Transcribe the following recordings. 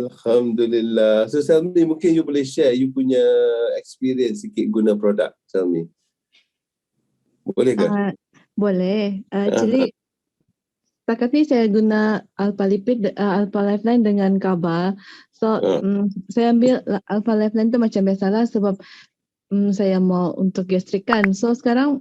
Alhamdulillah. So Salmi, mungkin you boleh share you punya experience sikit guna produk Salmi. Boleh ke? Boleh. Actually, setakat ni saya guna Alpha Lipid, Alpha Lifeline dengan Kaba. So, saya ambil Alpha Lifeline tu macam biasalah sebab saya mau untuk gastrik kan. So, sekarang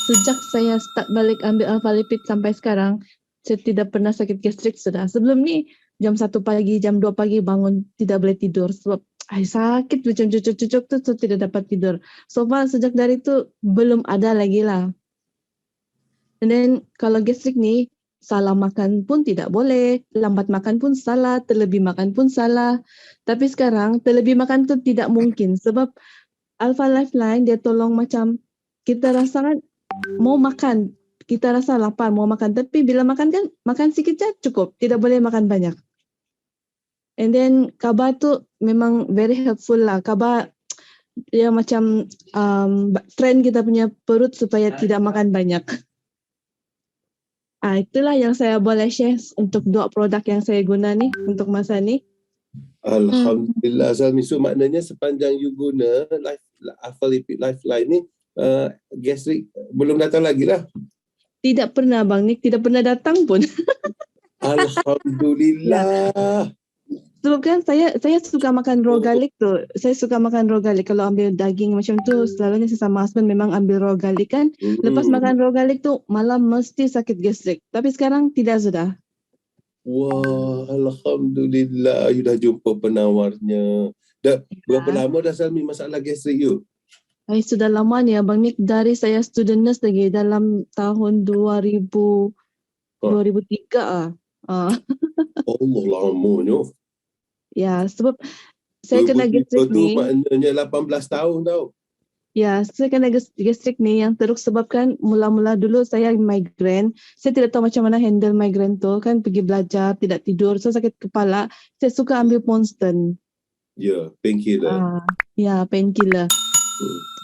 sejak saya start balik ambil Alpha Lipid sampai sekarang, saya tidak pernah sakit gastrik sudah. Sebelum ni, jam 1 pagi, jam 2 pagi bangun tidak boleh tidur sebab sakit macam cucuk-cucuk tu so tidak dapat tidur. So far, sejak dari itu belum ada lagi lah. And then, kalau gastrik ni, salah makan pun tidak boleh, lambat makan pun salah, terlebih makan pun salah. Tapi sekarang, terlebih makan tu tidak mungkin sebab Alpha Lifeline dia tolong macam kita rasa kan mau makan, kita rasa lapar mau makan, tapi bila makan kan makan sikit saja cukup, tidak boleh makan banyak. And then Kaba tu memang very helpful lah. Kaba dia macam train kita punya perut supaya tidak makan banyak. Itulah yang saya boleh share untuk 2 produk yang saya guna ni untuk masa ni. Alhamdulillah Salmi. So maknanya sepanjang you guna Alpha Lipid Lifeline ni gastrik belum datang lagi lah. Tidak pernah Bang Nick, tidak pernah datang pun. Alhamdulillah. Sebab kan saya suka makan raw garlic tu. Saya suka makan raw garlic. Kalau ambil daging macam tu, selalunya saya sama husband memang ambil raw garlic kan. Lepas makan raw garlic tu, malam mesti sakit gastrik. Tapi sekarang tidak sudah. Wah, Alhamdulillah. You dah jumpa penawarnya. Berapa lama dah Salmi masalah gastrik you? Sudah lama ni Abang Nick. Dari saya student nurse lagi dalam tahun 2003 lah. Allah lamanya. Ya, sebab saya kena gastrik ni. Itu maknanya 18 tahun tau. Ya, saya kena gastrik ni yang teruk sebabkan mula-mula dulu saya migraine. Saya tidak tahu macam mana handle migraine tu. Kan pergi belajar, tidak tidur. So sakit kepala. Saya suka ambil Ponston. Ya, painkiller. Ya, painkiller.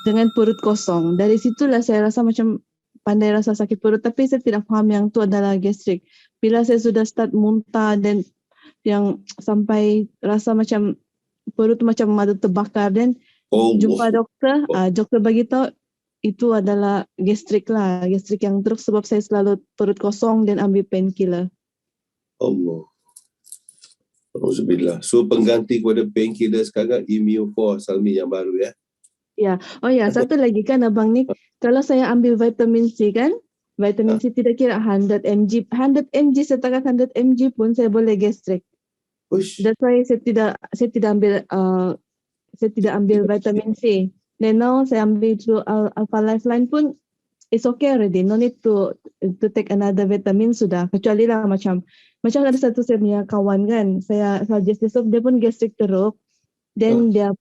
Dengan perut kosong. Dari situlah saya rasa macam pandai rasa sakit perut. Tapi saya tidak faham yang tu adalah gastrik. Bila saya sudah start muntah dan yang sampai rasa macam perut macam ada terbakar dan jumpa doktor, doktor bagi tahu itu adalah gastrik lah, gastrik yang teruk sebab saya selalu perut kosong dan ambil painkiller. Allah. Alhamdulillah. So pengganti kepada painkiller sekarang Immufor Salmi yang baru ya. Ya. Oh ya, satu lagi kan Abang Nick, kalau saya ambil vitamin C kan, vitamin C tidak kira 100 mg, 100 mg setakat 100 mg pun saya boleh gastrik. That's why saya tidak ambil vitamin C. Then now saya ambil through Alpha Lifeline pun it's okay already. No need to take another vitamin sudah. Kecuali lah macam ada satu saya punya kawan kan, saya suggest dia pun gastrik teruk. Then dia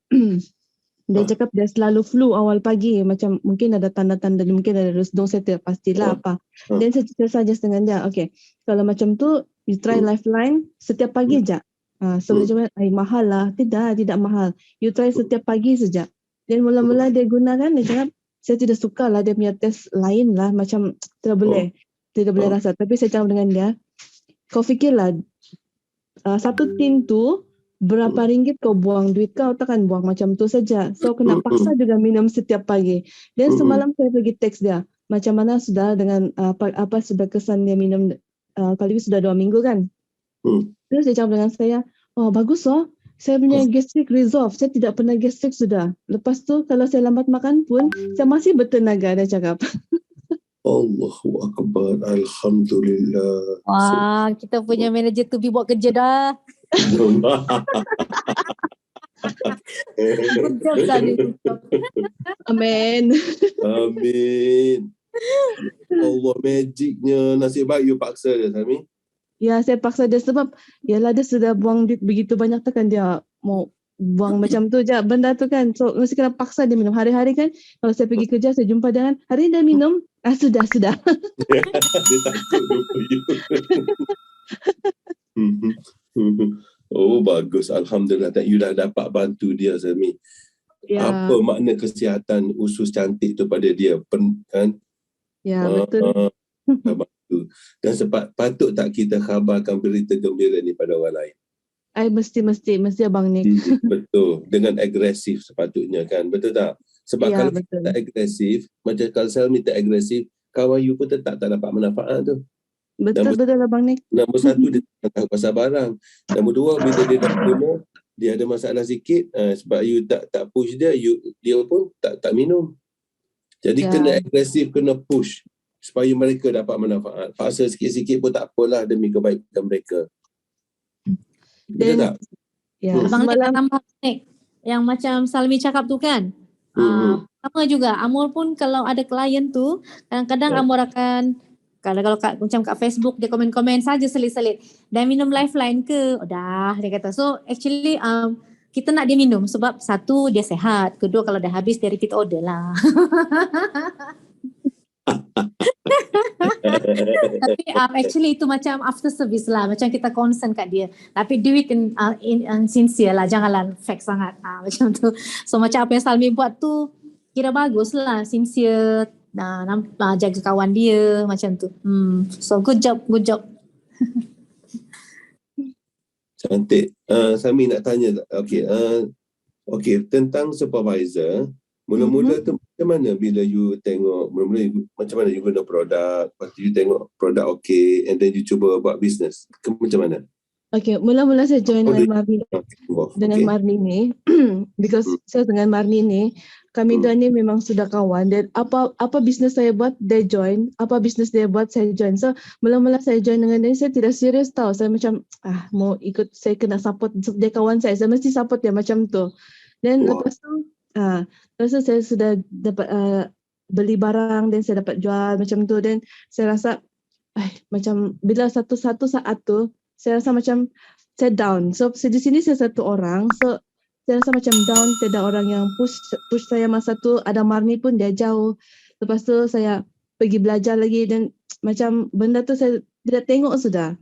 cakap dia selalu flu awal pagi, macam mungkin ada tanda-tanda, mungkin ada rusdong, saya tidak pastilah apa. Then saya suggest dengan dia, okay, kalau macam tu you try Lifeline setiap pagi je. So dia cakap, mahal lah. Tidak mahal. You try setiap pagi saja. Dan mula-mula dia gunakan, dia cakap, saya tidak suka lah dia punya test lain lah. Macam tidak boleh rasa. Tapi saya cakap dengan dia, kau fikirlah, satu tin tu, berapa ringgit kau buang duit kau, takkan buang macam tu saja. So kena paksa juga minum setiap pagi. Dan semalam saya pergi teks dia, macam mana sudah dengan, apa sudah kesan dia minum, kali ini sudah 2 minggu kan. Terus dia cakap dengan saya, oh bagus saya punya gastrik resolve, saya tidak pernah gastrik sudah. Lepas tu kalau saya lambat makan pun, saya masih bertenaga, dia cakap. Allahu Akbar, Alhamdulillah. Wah, kita punya manager tu buat kerja dah. Amin. Amin. Allah magicnya. Nasib baik you paksa dia Salmi. Ya, saya paksa dia sebab yalah dia sudah buang duit begitu banyak, takkan dia mau buang macam tu je benda tu kan. So mesti kena paksa dia minum hari-hari kan. Kalau saya pergi kerja saya jumpa dengan, hari ni dah minum? Sudah. Dia takut lupa you. Oh bagus, Alhamdulillah you dah dapat bantu dia Salmi. Ya. Apa makna kesihatan usus cantik tu pada dia kan? Ya, betul. Dan patut tak kita khabarkan berita gembira ni pada orang lain? mesti Abang Nick. Betul. Dengan agresif sepatutnya kan. Betul tak? Sebab Ya, kalau betul. kita tak agresif, macam kalau Selmi tak agresif, kawan you pun tetap tak dapat manfaat tu. Betul Abang Nick. Nombor satu, dia tak tahu pasal barang. Nombor dua, bila dia dah guna, dia ada masalah sikit, sebab you tak push dia, dia pun tak minum. Jadi kena agresif, kena push supaya mereka dapat manfaat. Paksa sikit-sikit pun tak apalah demi kebaikan mereka. Betul tak? Ya, Abang Nick semalam nak tambah Nick, yang macam Salmi cakap tu kan. Sama juga, Amor pun kalau ada klien tu, kadang-kadang Amor akan kalau macam kat Facebook dia komen-komen saja selit-selit. Dah minum Lifeline ke? Oh, dah, dia kata. So actually kita nak dia minum sebab satu dia sehat, kedua kalau dah habis dia repeat order lah. Tapi actually itu macam after service lah, macam kita concern kat dia. Tapi do it in sincere lah, janganlah fake sangat macam tu. So macam apa yang Salmi buat tu kira bagus lah, sincere, jaga kawan dia macam tu. So good job. Cantik. Salmi nak tanya, okey, tentang supervisor. Mula-mula tu macam mana bila you tengok, macam mana you guna produk, lepas tu you tengok produk okey, and then you cuba buat bisnes. Macam mana? Okay, mula-mula saya join dengan Marni ni because saya dengan Marni ni kami dua ni memang sudah kawan dan apa bisnes saya buat dia join, apa bisnes dia buat saya join. So mula-mula saya join dengan dia, saya tidak serius tahu, saya macam mau ikut, saya kena support dia kawan saya mesti support dia macam tu. Dan lepas tu saya sudah dapat beli barang dan saya dapat jual macam tu, dan saya rasa macam bila satu saat tu saya rasa macam saya down. So di sini saya satu orang, so saya rasa macam down, tidak ada orang yang push saya masa tu. Ada Marni pun dia jauh. Lepas tu saya pergi belajar lagi dan macam benda tu saya tidak tengok sudah.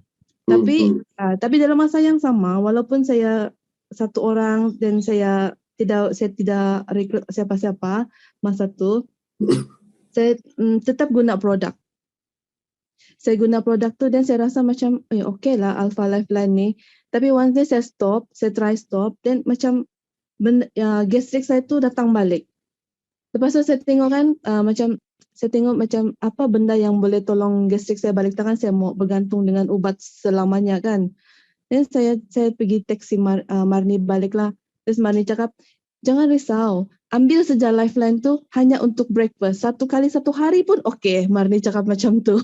Tapi dalam masa yang sama, walaupun saya satu orang dan saya tidak rekrut siapa-siapa masa tu, saya tetap guna produk. Saya guna produk tu dan saya rasa macam okey lah Alpha Lifeline ni. Tapi once day saya try stop, dan macam gastrik saya tu datang balik. Lepas tu saya tengok kan macam apa benda yang boleh tolong gastrik saya balik, takkan saya mau bergantung dengan ubat selamanya kan. Dan saya pergi taksi Marni balik lah. Terus Marni cakap, jangan risau, ambil saja Lifeline tu hanya untuk breakfast. 1 kali 1 hari pun okey, Marni cakap macam tu.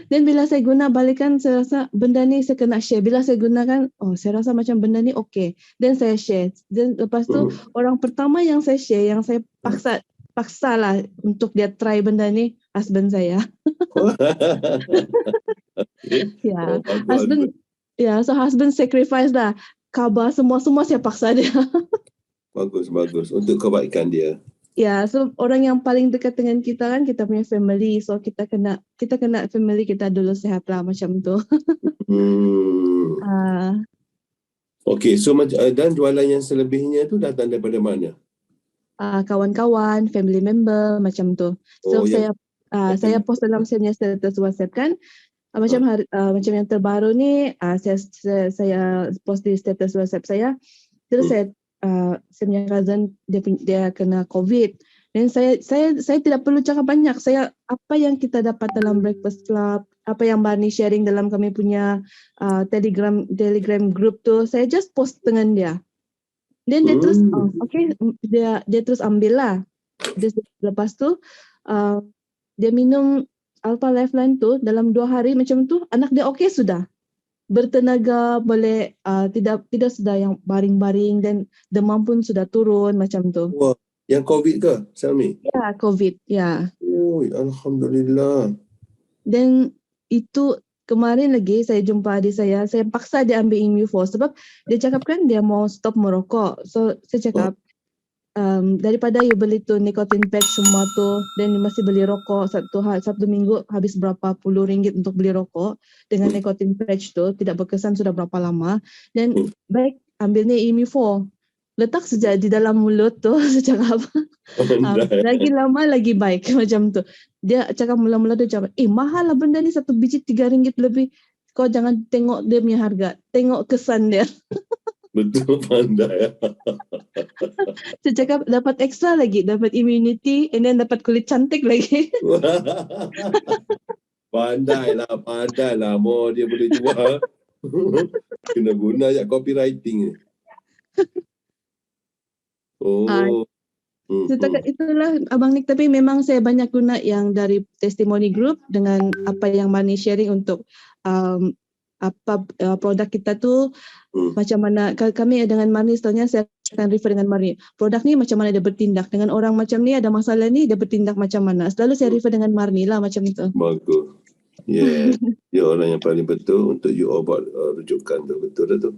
Dan bila saya guna balikan, saya rasa benda ni saya kena share. Bila saya gunakan, saya rasa macam benda ni okey. Dan saya share. Dan lepas tu orang pertama yang saya share, yang saya paksa lah untuk dia try benda ni, husband saya. So husband sacrifice lah. Khabar semua saya paksa dia. Bagus untuk kebaikan dia. Ya, so orang yang paling dekat dengan kita kan kita punya family. So kita kena family kita dulu sehat lah macam tu. Okay, so dan jualan yang selebihnya tu datang daripada mana? Kawan-kawan, family member macam tu. So saya post dalam saya status WhatsApp kan. Macam yang terbaru ni saya post di status WhatsApp saya. Terus saya punya cousin dia kena COVID, dan saya tidak perlu cakap banyak. Saya apa yang kita dapat dalam Breakfast Club, apa yang Barney sharing dalam kami punya Telegram group tu, saya just post dengan dia. Dan dia terus dia terus ambil lah. Lepas tu dia minum Alpha Lifeline tu dalam 2 hari macam tu, anak dia okey sudah. Bertenaga, boleh tidak sudah yang baring-baring, dan demam pun sudah turun macam tu. Wah, yang COVID ke, Salmi? Ya, COVID, ya. Oh, alhamdulillah. Dan itu kemarin lagi saya jumpa adik saya paksa dia ambil Immufor sebab dia cakap kan dia mau stop merokok. So saya cakap daripada you beli tu nicotine patch semua tu, dan you masih beli rokok satu minggu habis berapa puluh ringgit untuk beli rokok, dengan nicotine patch tu tidak berkesan sudah berapa lama, dan baik ambilnya Immufor, letak saja di dalam mulut tu. Saya cakap lagi lama lagi baik macam tu. Dia cakap mula-mula tu cakap mahal lah benda ni, 1 biji 3 ringgit lebih. kau jangan tengok dia punya harga, tengok kesan dia. Betul, pandai. Saya cakap dapat extra lagi, dapat immunity and then dapat kulit cantik lagi. Pandai lah. More dia boleh jual. Kena guna je copywriting. Oh. Saya cakap itulah Abang Nick, tapi memang saya banyak guna yang dari testimoni group dengan apa yang Marni sharing untuk produk kita tu macam mana. Kami dengan Marni setelahnya saya akan refer dengan Marni. Produk ni macam mana dia bertindak. Dengan orang macam ni ada masalah ni dia bertindak macam mana. Selalu saya refer dengan Marni lah macam itu. Bagus. Yeah. Dia orang yang paling betul untuk you all buat rujukan tu. Betul dah tu.